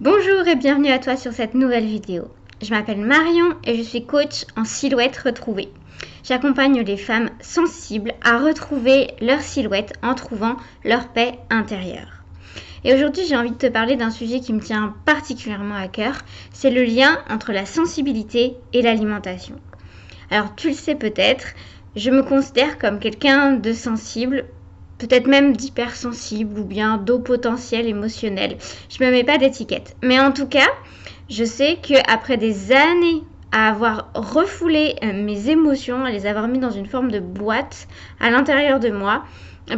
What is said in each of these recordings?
Bonjour et bienvenue à toi sur cette nouvelle vidéo. Je m'appelle Marion et je suis coach en silhouette retrouvée. J'accompagne les femmes sensibles à retrouver leur silhouette en trouvant leur paix intérieure. Et aujourd'hui, j'ai envie de te parler d'un sujet qui me tient particulièrement à cœur, c'est le lien entre la sensibilité et l'alimentation. Alors, tu le sais peut-être, je me considère comme quelqu'un de sensible, peut-être même d'hypersensible ou bien d'eau potentiel émotionnel. Je ne me mets pas d'étiquette. Mais en tout cas, je sais qu'après des années à avoir refoulé mes émotions, à les avoir mis dans une forme de boîte à l'intérieur de moi, il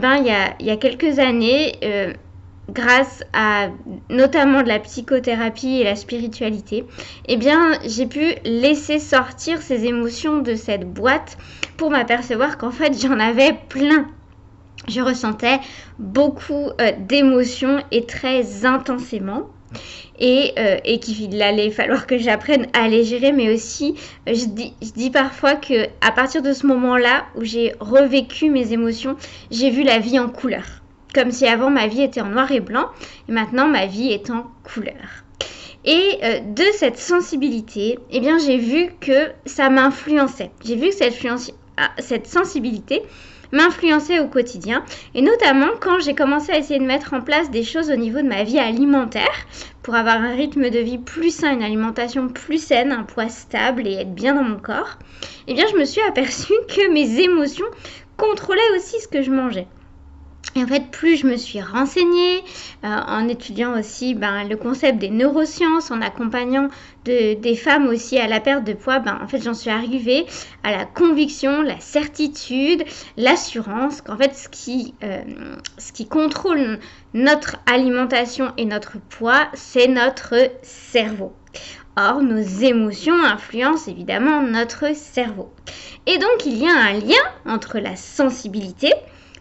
y a quelques années, grâce à notamment de la psychothérapie et la spiritualité, j'ai pu laisser sortir ces émotions de cette boîte pour m'apercevoir qu'en fait j'en avais plein. Je ressentais beaucoup d'émotions et très intensément et qu'il allait falloir que j'apprenne à les gérer, mais aussi je dis parfois que à partir de ce moment-là où j'ai revécu mes émotions, j'ai vu la vie en couleur. Comme si avant ma vie était en noir et blanc et maintenant ma vie est en couleur. Et de cette sensibilité, j'ai vu que ça m'influençait. J'ai vu que cette sensibilité m'influençait au quotidien, et notamment quand j'ai commencé à essayer de mettre en place des choses au niveau de ma vie alimentaire pour avoir un rythme de vie plus sain, une alimentation plus saine, un poids stable et être bien dans mon corps, je me suis aperçue que mes émotions contrôlaient aussi ce que je mangeais. Et en fait, plus je me suis renseignée, en étudiant aussi le concept des neurosciences, en accompagnant des femmes aussi à la perte de poids, j'en suis arrivée à la conviction, la certitude, l'assurance qu'en fait, ce qui contrôle notre alimentation et notre poids, c'est notre cerveau. Or, nos émotions influencent évidemment notre cerveau. Et donc, il y a un lien entre la sensibilité,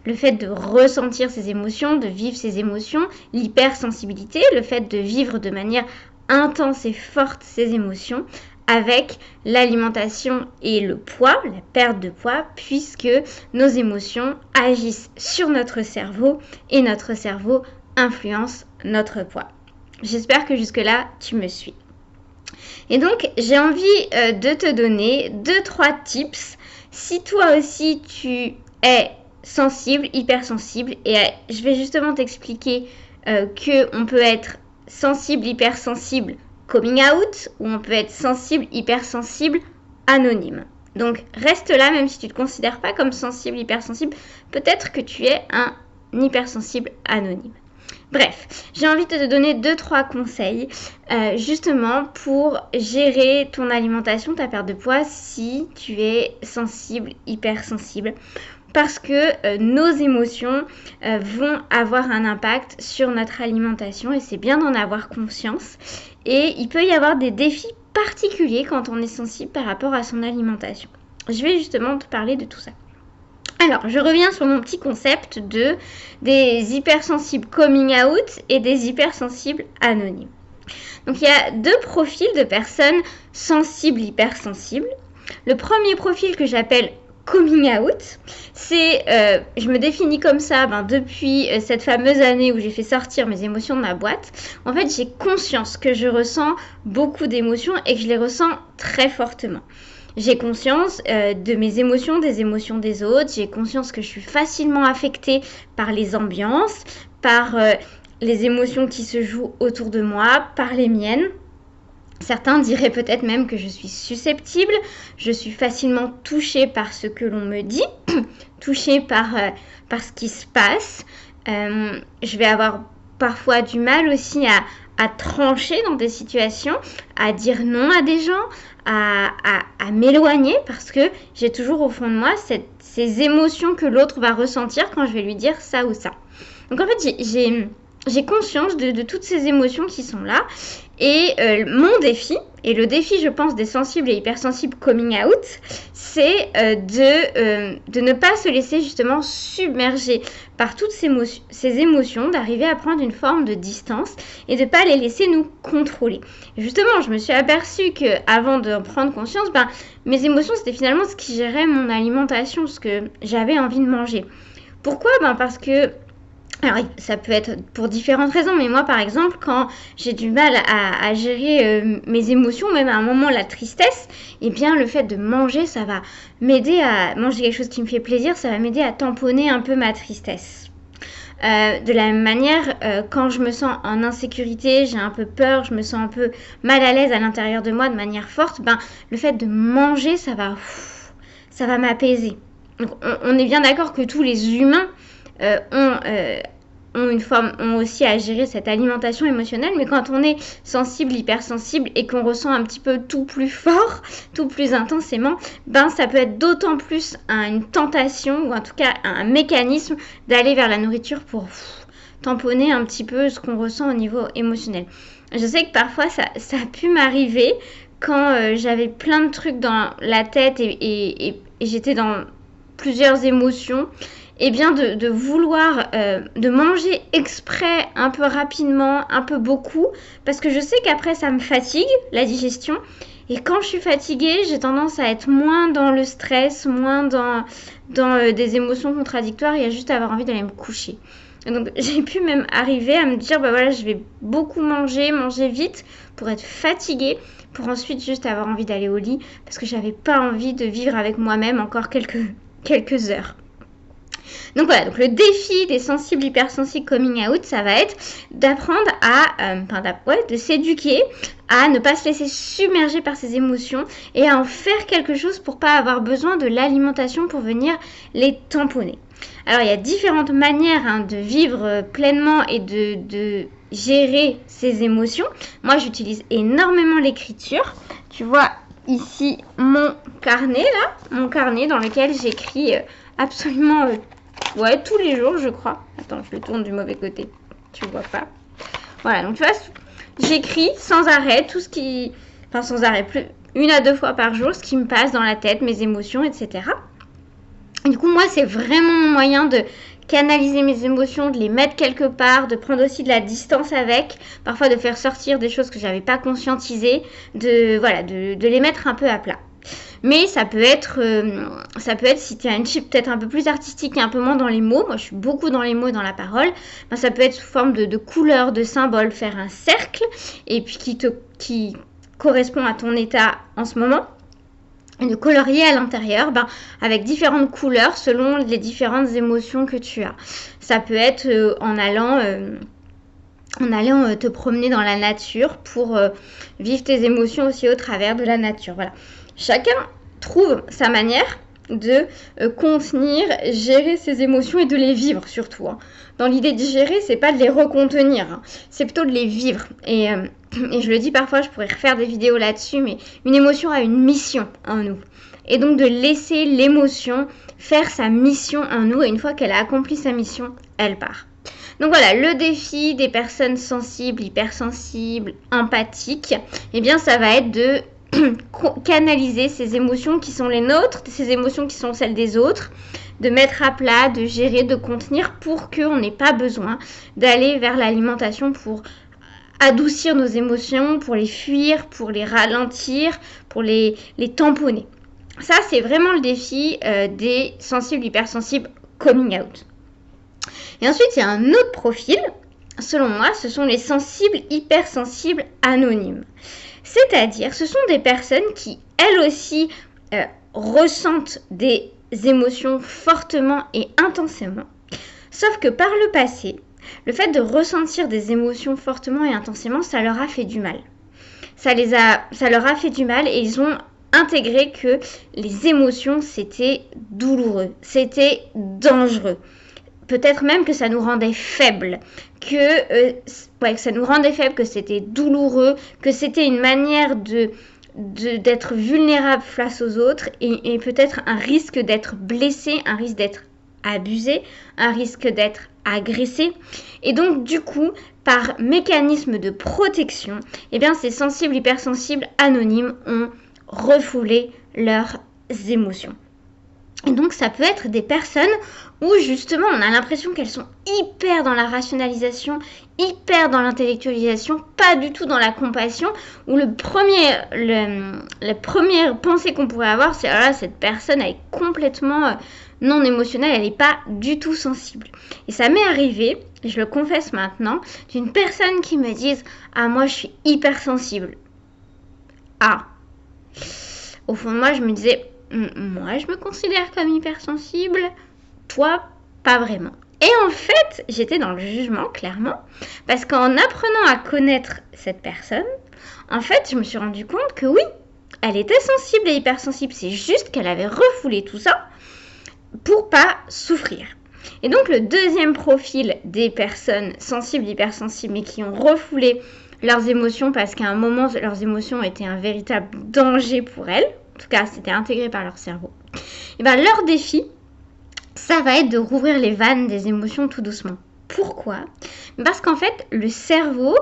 le fait de ressentir ses émotions, de vivre ses émotions, l'hypersensibilité, le fait de vivre de manière intense et forte ses émotions, avec l'alimentation et le poids, la perte de poids, puisque nos émotions agissent sur notre cerveau et notre cerveau influence notre poids. J'espère que jusque-là, tu me suis. Et donc, j'ai envie de te donner 2-3 tips. Si toi aussi, tu es sensible, hypersensible, et je vais justement t'expliquer qu'on peut être sensible, hypersensible, coming out, ou on peut être sensible, hypersensible, anonyme. Donc reste là, même si tu ne te considères pas comme sensible, hypersensible, peut-être que tu es un hypersensible anonyme. Bref, j'ai envie de te donner 2-3 conseils justement pour gérer ton alimentation, ta perte de poids si tu es sensible, hypersensible. Parce que nos émotions vont avoir un impact sur notre alimentation et c'est bien d'en avoir conscience. Et il peut y avoir des défis particuliers quand on est sensible par rapport à son alimentation. Je vais justement te parler de tout ça. Alors, je reviens sur mon petit concept des hypersensibles coming out et des hypersensibles anonymes. Donc, il y a 2 profils de personnes sensibles, hypersensibles. Le premier profil que j'appelle coming out, c'est, je me définis comme ça depuis cette fameuse année où j'ai fait sortir mes émotions de ma boîte. En fait, j'ai conscience que je ressens beaucoup d'émotions et que je les ressens très fortement. J'ai conscience de mes émotions, des émotions des autres. J'ai conscience que je suis facilement affectée par les ambiances, par les émotions qui se jouent autour de moi, par les miennes. Certains diraient peut-être même que je suis susceptible, je suis facilement touchée par ce que l'on me dit, touchée par ce qui se passe. Je vais avoir parfois du mal aussi à trancher dans des situations, à dire non à des gens, à m'éloigner parce que j'ai toujours au fond de moi ces émotions que l'autre va ressentir quand je vais lui dire ça ou ça. Donc en fait, j'ai conscience de toutes ces émotions qui sont là. Et mon défi, et le défi je pense des sensibles et hypersensibles coming out, c'est de ne pas se laisser justement submerger par toutes ces émotions, d'arriver à prendre une forme de distance et de ne pas les laisser nous contrôler. Et justement, je me suis aperçue qu'avant d'en prendre conscience, mes émotions c'était finalement ce qui gérait mon alimentation, ce que j'avais envie de manger. Pourquoi ? Parce que Alors, ça peut être pour différentes raisons, mais moi, par exemple, quand j'ai du mal à gérer mes émotions, même à un moment la tristesse, eh bien, le fait de manger, ça va m'aider à manger quelque chose qui me fait plaisir, ça va m'aider à tamponner un peu ma tristesse. De la même manière, quand je me sens en insécurité, j'ai un peu peur, je me sens un peu mal à l'aise à l'intérieur de moi de manière forte, ben, le fait de manger, ça va m'apaiser. Donc, on est bien d'accord que tous les humains ont aussi à gérer cette alimentation émotionnelle, mais quand on est sensible, hypersensible et qu'on ressent un petit peu tout plus fort, tout plus intensément, ben ça peut être d'autant plus une tentation ou en tout cas un mécanisme d'aller vers la nourriture pour tamponner un petit peu ce qu'on ressent au niveau émotionnel. Je sais que parfois ça a pu m'arriver quand j'avais plein de trucs dans la tête et j'étais dans plusieurs émotions, et bien de vouloir de manger exprès un peu rapidement, un peu beaucoup, parce que je sais qu'après ça me fatigue, la digestion, et quand je suis fatiguée, j'ai tendance à être moins dans le stress, moins dans des émotions contradictoires et à juste avoir envie d'aller me coucher. Et donc j'ai pu même arriver à me dire, bah voilà, je vais beaucoup manger vite pour être fatiguée, pour ensuite juste avoir envie d'aller au lit, parce que j'avais pas envie de vivre avec moi-même encore quelques heures. Donc voilà, donc le défi des sensibles hypersensibles coming out, ça va être d'apprendre de s'éduquer à ne pas se laisser submerger par ses émotions et à en faire quelque chose pour pas avoir besoin de l'alimentation pour venir les tamponner. Alors il y a différentes manières de vivre pleinement et de gérer ses émotions. Moi j'utilise énormément l'écriture. Tu vois ici mon carnet dans lequel j'écris absolument tous les jours je crois. Attends, je le tourne du mauvais côté, tu vois pas. Voilà, donc tu vois, j'écris sans arrêt tout ce qui... Enfin sans arrêt, plus 1 à 2 fois par jour, ce qui me passe dans la tête, mes émotions, etc. Et du coup, moi, c'est vraiment mon moyen de canaliser mes émotions, de les mettre quelque part, de prendre aussi de la distance avec, parfois de faire sortir des choses que j'avais pas conscientisées, de les mettre un peu à plat. Mais ça peut être si tu as une chip peut-être un peu plus artistique et un peu moins dans les mots, moi je suis beaucoup dans les mots et dans la parole, ben ça peut être sous forme de couleurs, de symboles, faire un cercle, et puis qui correspond à ton état en ce moment, et de colorier à l'intérieur avec différentes couleurs selon les différentes émotions que tu as. Ça peut être en allant te promener dans la nature pour vivre tes émotions aussi au travers de la nature. Voilà. Chacun trouve sa manière de contenir, gérer ses émotions et de les vivre surtout. Dans l'idée de gérer, c'est pas de les recontenir, c'est plutôt de les vivre. Et je le dis parfois, je pourrais refaire des vidéos là-dessus, mais une émotion a une mission en nous. Et donc de laisser l'émotion faire sa mission en nous, et une fois qu'elle a accompli sa mission, elle part. Donc voilà, le défi des personnes sensibles, hypersensibles, empathiques, eh bien ça va être de canaliser ces émotions qui sont les nôtres, ces émotions qui sont celles des autres, de mettre à plat, de gérer, de contenir pour qu'on n'ait pas besoin d'aller vers l'alimentation pour adoucir nos émotions, pour les fuir, pour les ralentir, pour les tamponner. Ça, c'est vraiment le défi des sensibles, hypersensibles coming out. Et ensuite, il y a un autre profil, selon moi, ce sont les sensibles, hypersensibles anonymes. C'est-à-dire, ce sont des personnes qui, elles aussi, ressentent des émotions fortement et intensément. Sauf que par le passé, le fait de ressentir des émotions fortement et intensément, ça leur a fait du mal. Ça leur a fait du mal et ils ont intégré que les émotions, c'était douloureux, c'était dangereux. Peut-être même que ça nous rendait faibles, que ça nous rendait faibles, que c'était douloureux, que c'était une manière d'être vulnérable face aux autres et peut-être un risque d'être blessé, un risque d'être abusé, un risque d'être agressé. Et donc du coup, par mécanisme de protection, eh bien ces sensibles, hypersensibles, anonymes ont refoulé leurs émotions. Et donc ça peut être des personnes où justement on a l'impression qu'elles sont hyper dans la rationalisation, hyper dans l'intellectualisation, pas du tout dans la compassion, où la première pensée qu'on pourrait avoir c'est cette personne elle est complètement non émotionnelle, elle n'est pas du tout sensible. Et ça m'est arrivé, je le confesse maintenant, d'une personne qui me dise « Ah, moi, je suis hypersensible. » Ah. Au fond de moi, je me disais « Moi, je me considère comme hypersensible. Toi, pas vraiment. » Et en fait, j'étais dans le jugement, clairement, parce qu'en apprenant à connaître cette personne, en fait, je me suis rendu compte que oui, elle était sensible et hypersensible. C'est juste qu'elle avait refoulé tout ça pour pas souffrir. Et donc, le deuxième profil des personnes sensibles, hypersensibles, mais qui ont refoulé leurs émotions parce qu'à un moment, leurs émotions étaient un véritable danger pour elles, en tout cas, c'était intégré par leur cerveau, et bien leur défi, ça va être de rouvrir les vannes des émotions tout doucement. Pourquoi ? Parce qu'en fait, le cerveau,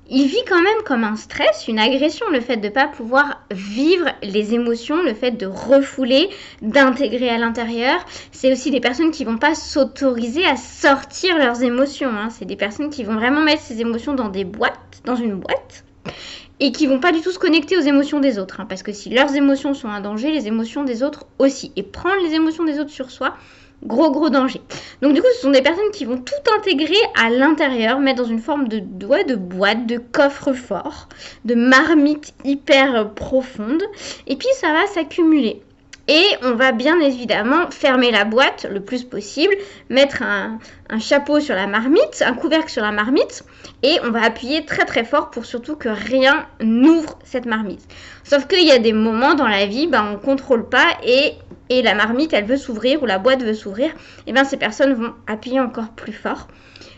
il vit quand même comme un stress, une agression, le fait de ne pas pouvoir vivre les émotions, le fait de refouler, d'intégrer à l'intérieur. C'est aussi des personnes qui ne vont pas s'autoriser à sortir leurs émotions. C'est des personnes qui vont vraiment mettre ces émotions dans des boîtes, dans une boîte, et qui ne vont pas du tout se connecter aux émotions des autres. Parce que si leurs émotions sont un danger, les émotions des autres aussi. Et prendre les émotions des autres sur soi, gros danger. Donc du coup, ce sont des personnes qui vont tout intégrer à l'intérieur, mettre dans une forme de boîte, de coffre-fort, de marmite hyper profonde. Et puis ça va s'accumuler. Et on va bien évidemment fermer la boîte le plus possible, mettre un chapeau sur la marmite, un couvercle sur la marmite, et on va appuyer très fort pour surtout que rien n'ouvre cette marmite. Sauf qu'il y a des moments dans la vie, on ne contrôle pas et la marmite, elle veut s'ouvrir ou la boîte veut s'ouvrir, et bien ces personnes vont appuyer encore plus fort.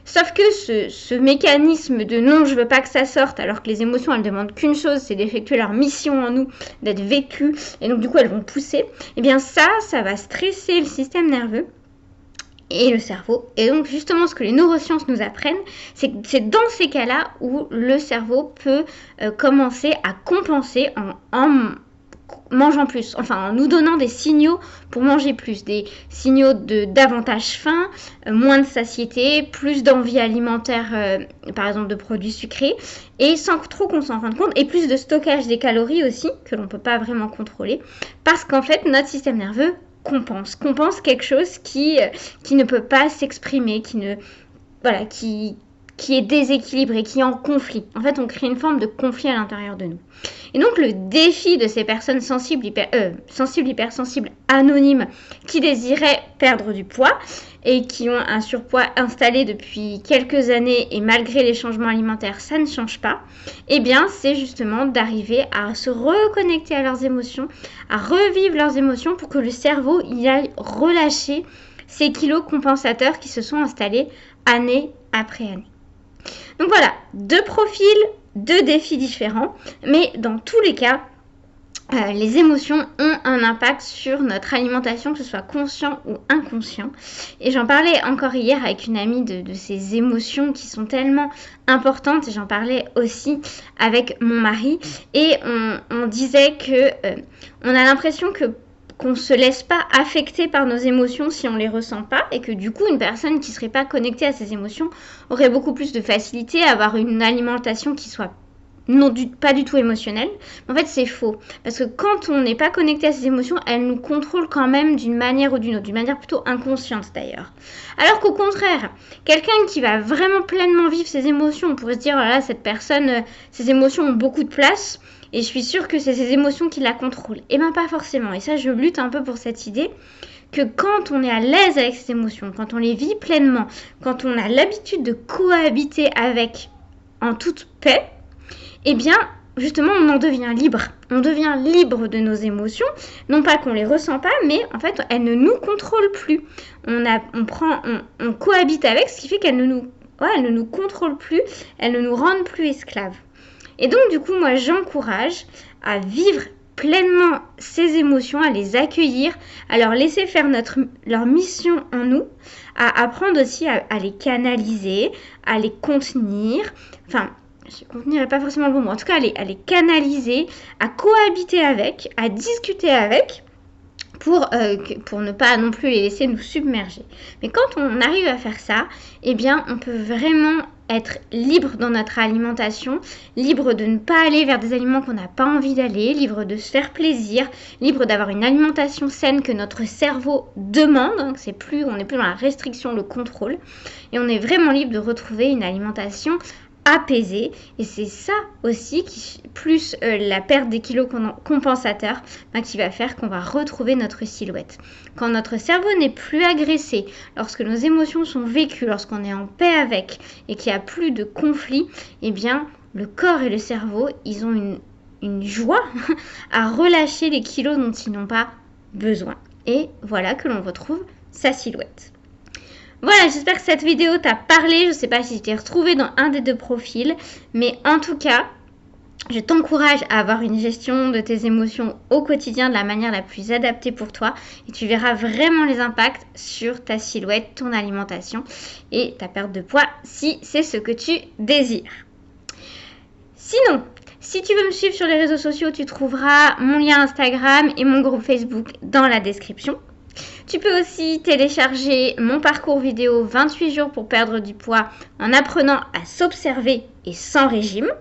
Sauf que ce mécanisme de non, je veux pas que ça sorte, alors que les émotions, elles demandent qu'une chose, c'est d'effectuer leur mission en nous, d'être vécues, et donc du coup, elles vont pousser, et bien ça va stresser le système nerveux et le cerveau. Et donc justement, ce que les neurosciences nous apprennent, c'est dans ces cas-là où le cerveau peut commencer à compenser en mangeant plus, en nous donnant des signaux pour manger plus, des signaux davantage faim, moins de satiété, plus d'envie alimentaire, par exemple de produits sucrés, et sans trop qu'on s'en rende compte, et plus de stockage des calories aussi, que l'on ne peut pas vraiment contrôler, parce qu'en fait, notre système nerveux compense quelque chose qui ne peut pas s'exprimer, qui est déséquilibré, qui est en conflit. En fait, on crée une forme de conflit à l'intérieur de nous. Et donc, le défi de ces personnes sensibles, hypersensibles, anonymes, qui désiraient perdre du poids et qui ont un surpoids installé depuis quelques années et malgré les changements alimentaires, ça ne change pas, eh bien, c'est justement d'arriver à se reconnecter à leurs émotions, à revivre leurs émotions pour que le cerveau y aille relâcher ces kilos compensateurs qui se sont installés année après année. Donc voilà, 2 profils, 2 défis différents, mais dans tous les cas, les émotions ont un impact sur notre alimentation, que ce soit conscient ou inconscient. Et j'en parlais encore hier avec une amie de ces émotions qui sont tellement importantes, et j'en parlais aussi avec mon mari, et on disait que on a l'impression qu'on ne se laisse pas affecter par nos émotions si on ne les ressent pas, et que du coup, une personne qui ne serait pas connectée à ses émotions aurait beaucoup plus de facilité à avoir une alimentation qui soit pas du tout émotionnelle. En fait, c'est faux. Parce que quand on n'est pas connecté à ses émotions, elles nous contrôlent quand même d'une manière ou d'une autre, d'une manière plutôt inconsciente d'ailleurs. Alors qu'au contraire, quelqu'un qui va vraiment pleinement vivre ses émotions, on pourrait se dire, voilà, cette personne, ses émotions ont beaucoup de place, et je suis sûre que c'est ses émotions qui la contrôlent. Et bien pas forcément. Et ça, je lutte un peu pour cette idée que quand on est à l'aise avec ses émotions, quand on les vit pleinement, quand on a l'habitude de cohabiter avec en toute paix, eh bien, justement, on en devient libre. On devient libre de nos émotions. Non pas qu'on les ressent pas, mais en fait, elles ne nous contrôlent plus. On cohabite avec, ce qui fait qu'elles ne nous contrôlent plus, elles ne nous rendent plus esclaves. Et donc, du coup, moi, j'encourage à vivre pleinement ces émotions, à les accueillir, à leur laisser faire leur mission en nous, à apprendre aussi à les canaliser, à les contenir. Enfin, contenir n'est pas forcément le bon mot. En tout cas, à les canaliser, à cohabiter avec, à discuter avec, pour ne pas non plus les laisser nous submerger. Mais quand on arrive à faire ça, eh bien, on peut vraiment être libre dans notre alimentation, libre de ne pas aller vers des aliments qu'on n'a pas envie d'aller, libre de se faire plaisir, libre d'avoir une alimentation saine que notre cerveau demande. On n'est plus dans la restriction, le contrôle. Et on est vraiment libre de retrouver une alimentation apaisée. Et c'est ça aussi, plus la perte des kilos compensateurs, qui va faire qu'on va retrouver notre silhouette. Quand notre cerveau n'est plus agressé, lorsque nos émotions sont vécues, lorsqu'on est en paix avec et qu'il n'y a plus de conflit, eh bien le corps et le cerveau, ils ont une joie à relâcher les kilos dont ils n'ont pas besoin. Et voilà que l'on retrouve sa silhouette. Voilà, j'espère que cette vidéo t'a parlé. Je ne sais pas si tu t'es retrouvé dans un des deux profils, mais en tout cas, je t'encourage à avoir une gestion de tes émotions au quotidien de la manière la plus adaptée pour toi et tu verras vraiment les impacts sur ta silhouette, ton alimentation et ta perte de poids si c'est ce que tu désires. Sinon, si tu veux me suivre sur les réseaux sociaux, tu trouveras mon lien Instagram et mon groupe Facebook dans la description. Tu peux aussi télécharger mon parcours vidéo 28 jours pour perdre du poids en apprenant à s'observer et sans régime.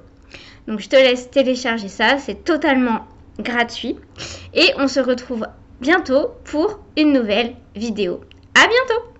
Donc je te laisse télécharger ça, c'est totalement gratuit. Et on se retrouve bientôt pour une nouvelle vidéo. À bientôt!